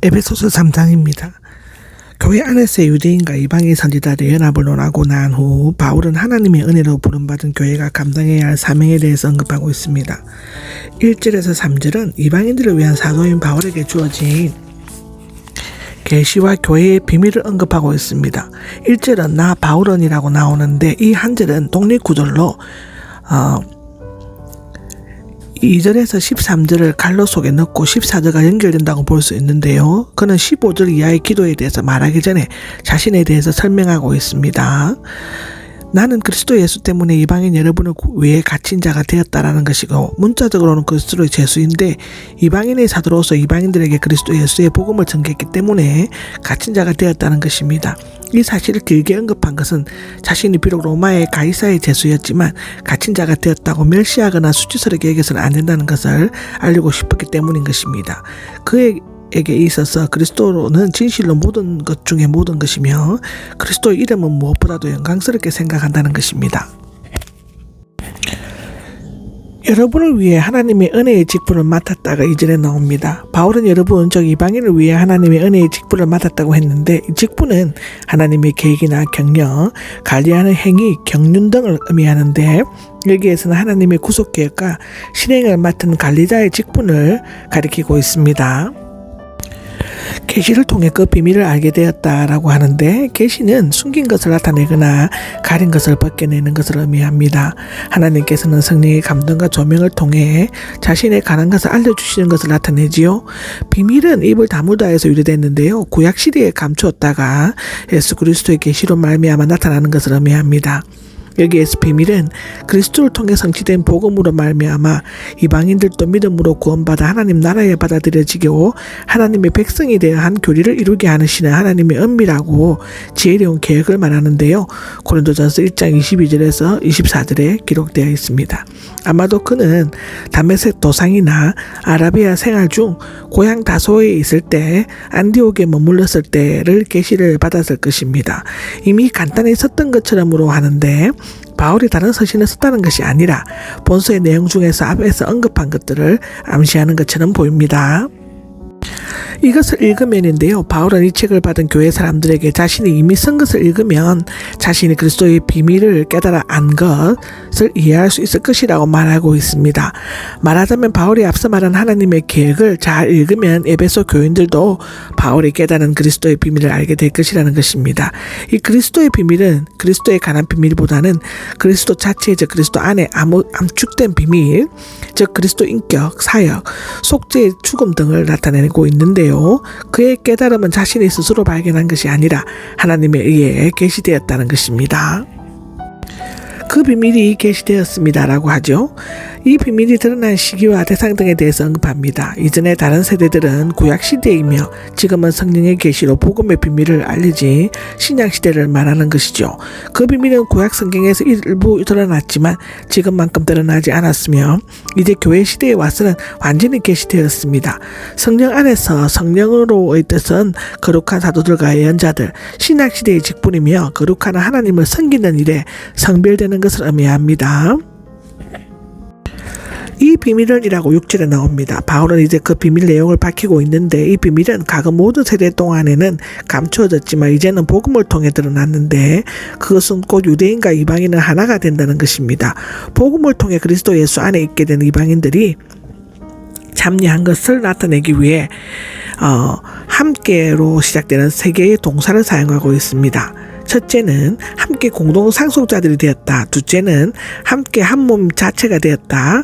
에베소서 3장입니다. 교회 안에서의 유대인과 이방인 선지자들의 연합을 논하고 난 후 바울은 하나님의 은혜로 부름받은 교회가 감당해야 할 사명에 대해서 언급하고 있습니다. 1절에서 3절은 이방인들을 위한 사도인 바울에게 주어진 계시와 교회의 비밀을 언급하고 있습니다. 1절은 나 바울은이라고 나오는데 이 한 절은 독립구절로 2절에서 13절을 갈로 속에 넣고 14절과 연결된다고 볼 수 있는데요. 그는 15절 이하의 기도에 대해서 말하기 전에 자신에 대해서 설명하고 있습니다. 나는 그리스도 예수 때문에 이방인 여러분을 위해 갇힌 자가 되었다라는 것이고, 문자적으로는 그리스도의 죄수인데 이방인의 사도로서 이방인들에게 그리스도 예수의 복음을 전개했기 때문에 갇힌 자가 되었다는 것입니다. 이 사실을 길게 언급한 것은 자신이 비록 로마의 가이사의 죄수였지만 갇힌 자가 되었다고 멸시하거나 수치스럽게 여겨서는 안 된다는 것을 알리고 싶었기 때문인 것입니다. 그에게 있어서 그리스도는 진실로 모든 것 중에 모든 것이며 그리스도의 이름은 무엇보다도 영광스럽게 생각한다는 것입니다. 여러분을 위해 하나님의 은혜의 직분을 맡았다가 이전에 나옵니다. 바울은 여러분 즉 이방인을 위해 하나님의 은혜의 직분을 맡았다고 했는데, 이 직분은 하나님의 계획이나 격려, 관리하는 행위, 경륜 등을 의미하는데, 여기에서는 하나님의 구속계획과 실행을 맡은 관리자의 직분을 가리키고 있습니다. 계시를 통해 그 비밀을 알게 되었다라고 하는데, 계시는 숨긴 것을 나타내거나 가린 것을 벗겨내는 것을 의미합니다. 하나님께서는 성령의 감동과 조명을 통해 자신의 관한 것을 알려주시는 것을 나타내지요. 비밀은 입을 다물다 해서 유래됐는데요, 구약시대에 감추었다가 예수 그리스도의 계시로 말미암아 나타나는 것을 의미합니다. 여기에서 비밀은 그리스도를 통해 성취된 복음으로 말미암아 이방인들도 믿음으로 구원받아 하나님 나라에 받아들여지고 하나님의 백성이 되어 한 교리를 이루게 하시는 하나님의 은밀하고 지혜로운 계획을 말하는데요, 고린도전서 1장 22절에서 24절에 기록되어 있습니다. 아마도 그는 다메섹 도상이나 아라비아 생활 중 고향 다소에 있을 때, 안디옥에 머물렀을 때를 계시를 받았을 것입니다. 이미 간단히 썼던 것처럼으로 하는데, 바울이 다른 서신을 썼다는 것이 아니라 본서의 내용 중에서 앞에서 언급한 것들을 암시하는 것처럼 보입니다. 이것을 읽으면인데요, 바울은 이 책을 받은 교회 사람들에게 자신이 이미 쓴 것을 읽으면 자신이 그리스도의 비밀을 깨달아 안 것을 이해할 수 있을 것이라고 말하고 있습니다. 말하자면 바울이 앞서 말한 하나님의 계획을 잘 읽으면 에베소 교인들도 바울이 깨달은 그리스도의 비밀을 알게 될 것이라는 것입니다. 이 그리스도의 비밀은 그리스도에 관한 비밀보다는 그리스도 자체, 즉 그리스도 안에 암축된 비밀, 즉 그리스도 인격, 사역, 속죄의 죽음 등을 나타내고 있는데요, 그의 깨달음은 자신이 스스로 발견한 것이 아니라 하나님에 의해 계시되었다는 것입니다. 그 비밀이 계시되었습니다라고 하죠. 이 비밀이 드러난 시기와 대상 등에 대해서 언급합니다. 이전에 다른 세대들은 구약시대이며 지금은 성령의 계시로 복음의 비밀을 알리지 신약시대를 말하는 것이죠. 그 비밀은 구약 성경에서 일부 드러났지만 지금만큼 드러나지 않았으며 이제 교회 시대에 와서는 완전히 계시되었습니다. 성령 안에서 성령으로의 뜻은 거룩한 사도들과 예언자들, 신약시대의 직분이며 거룩한 하나님을 섬기는 일에 성별되는 것을 의미합니다. 이 비밀은 이라고 6절에 나옵니다. 바울은 이제 그 비밀 내용을 밝히고 있는데, 이 비밀은 과거 모든 세대 동안에는 감추어졌지만 이제는 복음을 통해 드러났는데, 그것은 곧 유대인과 이방인은 하나가 된다는 것입니다. 복음을 통해 그리스도 예수 안에 있게 된 이방인들이 참여한 것을 나타내기 위해 함께로 시작되는 세 개의 동사를 사용하고 있습니다. 첫째는 함께 공동 상속자들이 되었다. 둘째는 함께 한 몸 자체가 되었다.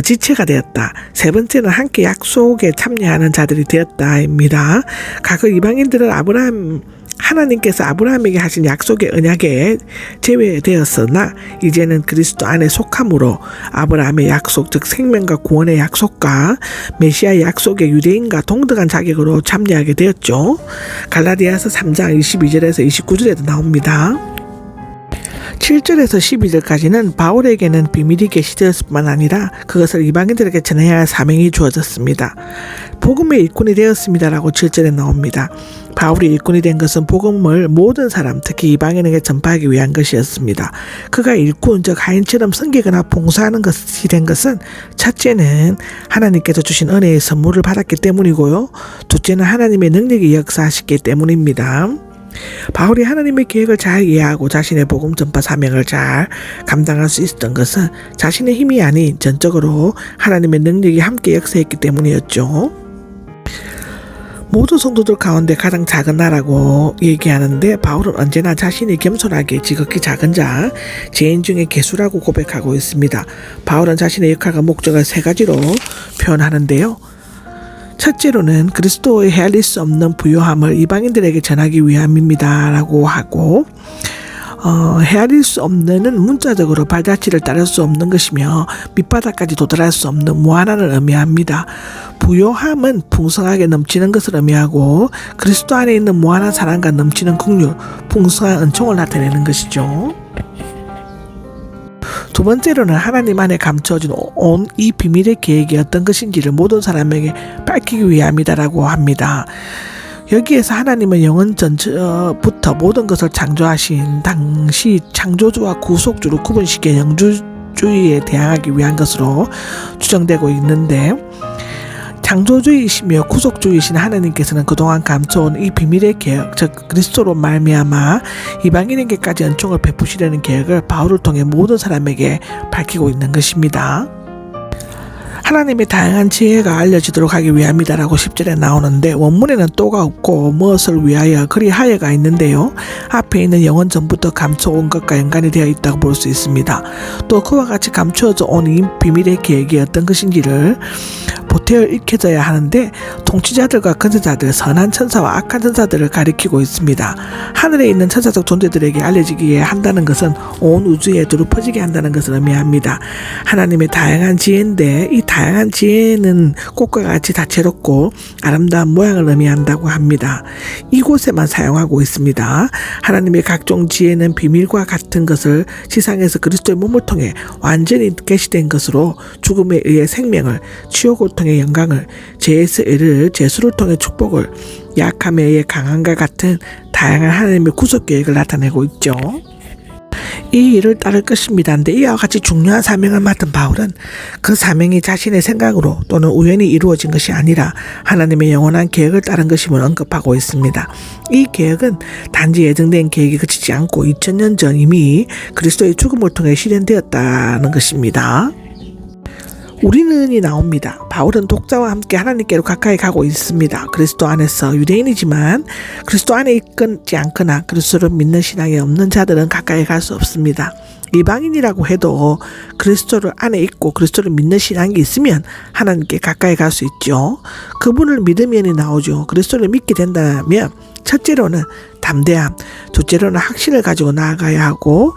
지체가 되었다. 세 번째는 함께 약속에 참여하는 자들이 되었다입니다. 과거 이방인들은 하나님께서 아브라함에게 하신 약속의 언약에 제외되었으나 이제는 그리스도 안에 속함으로 아브라함의 약속, 즉 생명과 구원의 약속과 메시아의 약속에 유대인과 동등한 자격으로 참여하게 되었죠. 갈라디아서 3장 22절에서 29절에도 나옵니다. 7절에서 12절까지는 바울에게는 비밀이 계시되었을 뿐만 아니라 그것을 이방인들에게 전해야 할 사명이 주어졌습니다. 복음의 일꾼이 되었습니다라고 7절에 나옵니다. 바울이 일꾼이 된 것은 복음을 모든 사람, 특히 이방인에게 전파하기 위한 것이었습니다. 그가 일꾼, 즉 하인처럼 섬기거나 봉사하는 것이 된 것은 첫째는 하나님께서 주신 은혜의 선물을 받았기 때문이고요. 둘째는 하나님의 능력이 역사하셨기 때문입니다. 바울이 하나님의 계획을 잘 이해하고 자신의 복음 전파 사명을 잘 감당할 수 있었던 것은 자신의 힘이 아닌 전적으로 하나님의 능력이 함께 역사했기 때문이었죠. 모든 성도들 가운데 가장 작은 나라고 얘기하는데 바울은 언제나 자신이 겸손하게 지극히 작은 자, 죄인 중에 괴수라고 고백하고 있습니다. 바울은 자신의 역할과 목적을 세 가지로 표현하는데요. 첫째로는 그리스도의 헤아릴 수 없는 부요함을 이방인들에게 전하기 위함입니다 라고 하고, 헤아릴 수 없는은 문자적으로 발자취를 따를 수 없는 것이며 밑바닥까지 도달할 수 없는 무한한을 의미합니다. 부요함은 풍성하게 넘치는 것을 의미하고 그리스도 안에 있는 무한한 사랑과 넘치는 긍휼, 풍성한 은총을 나타내는 것이죠. 두 번째로는 하나님 안에 감춰진 온 이 비밀의 계획이 어떤 것인지를 모든 사람에게 밝히기 위함이다라고 합니다. 여기에서 하나님은 영원 전부터 모든 것을 창조하신 당시 창조주와 구속주로 구분시켜 영주주의에 대항하기 위한 것으로 추정되고 있는데, 창조주이시며 구속주이신 하나님께서는 그동안 감춰온 이 비밀의 계획, 즉 그리스도로 말미암아 이방인에게까지 은총을 베푸시려는 계획을 바울을 통해 모든 사람에게 밝히고 있는 것입니다. 하나님의 다양한 지혜가 알려지도록 하기 위함이다라고 10절에 나오는데, 원문에는 또가 없고 무엇을 위하여 그리하여가 있는데요. 앞에 있는 영원 전부터 감춰온 것과 연관이 되어 있다고 볼 수 있습니다. 또 그와 같이 감추어져 온 이 비밀의 계획이 어떤 것인지를 보태어 익혀져야 하는데, 통치자들과 권세자들, 선한 천사와 악한 천사들을 가리키고 있습니다. 하늘에 있는 천사적 존재들에게 알려지기에 한다는 것은 온 우주에 두루 퍼지게 한다는 것을 의미합니다. 하나님의 다양한 지혜인데 이 다양한 지혜는 꽃과 같이 다채롭고 아름다운 모양을 의미한다고 합니다. 이곳에만 사용하고 있습니다. 하나님의 각종 지혜는 비밀과 같은 것을 지상에서 그리스도의 몸을 통해 완전히 계시된 것으로 죽음에 의해 생명을, 치욕 고통의 영광을, 죄에서 의를, 죄수를 통해 축복을, 약함에 의해 강함과 같은 다양한 하나님의 구속 계획을 나타내고 있죠. 이 일을 따를 것입니다. 근데 이와 같이 중요한 사명을 맡은 바울은 그 사명이 자신의 생각으로 또는 우연히 이루어진 것이 아니라 하나님의 영원한 계획을 따른 것임을 언급하고 있습니다. 이 계획은 단지 예정된 계획이 그치지 않고 2000년 전 이미 그리스도의 죽음을 통해 실현되었다는 것입니다. 우리는이 나옵니다. 바울은 독자와 함께 하나님께로 가까이 가고 있습니다. 그리스도 안에서 유대인이지만 그리스도 안에 있지 않거나 그리스도를 믿는 신앙이 없는 자들은 가까이 갈 수 없습니다. 이방인이라고 해도 그리스도를 안에 있고 그리스도를 믿는 신앙이 있으면 하나님께 가까이 갈 수 있죠. 그분을 믿으면이 나오죠. 그리스도를 믿게 된다면 첫째로는 담대함, 둘째로는 확신을 가지고 나아가야 하고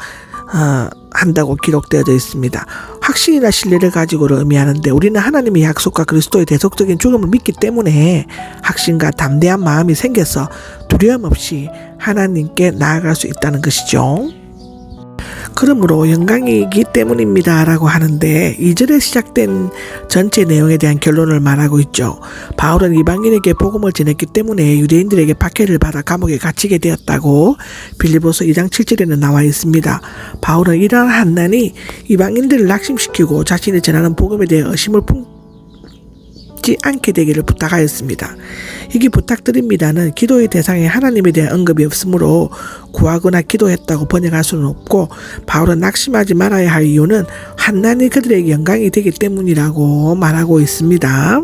한다고 기록되어져 있습니다. 확신이나 신뢰를 가지고를 의미하는데, 우리는 하나님의 약속과 그리스도의 대속적인 죽음을 믿기 때문에 확신과 담대한 마음이 생겨서 두려움 없이 하나님께 나아갈 수 있다는 것이죠. 그러므로 영광이기 때문입니다 라고 하는데, 2절에 시작된 전체 내용에 대한 결론을 말하고 있죠. 바울은 이방인에게 복음을 전했기 때문에 유대인들에게 박해를 받아 감옥에 갇히게 되었다고 빌립보서 2장 7절에는 나와 있습니다. 바울은 이러한 한난이 이방인들을 낙심시키고 자신이 전하는 복음에 대해 의심을 품지 않게 되기를 부탁하였습니다. 이게 부탁드립니다는 기도의 대상에 하나님에 대한 언급이 없으므로 구하거나 기도했다고 번역할 수는 없고, 바울은 낙심하지 말아야 할 이유는 한난이 그들에게 영광이 되기 때문이라고 말하고 있습니다.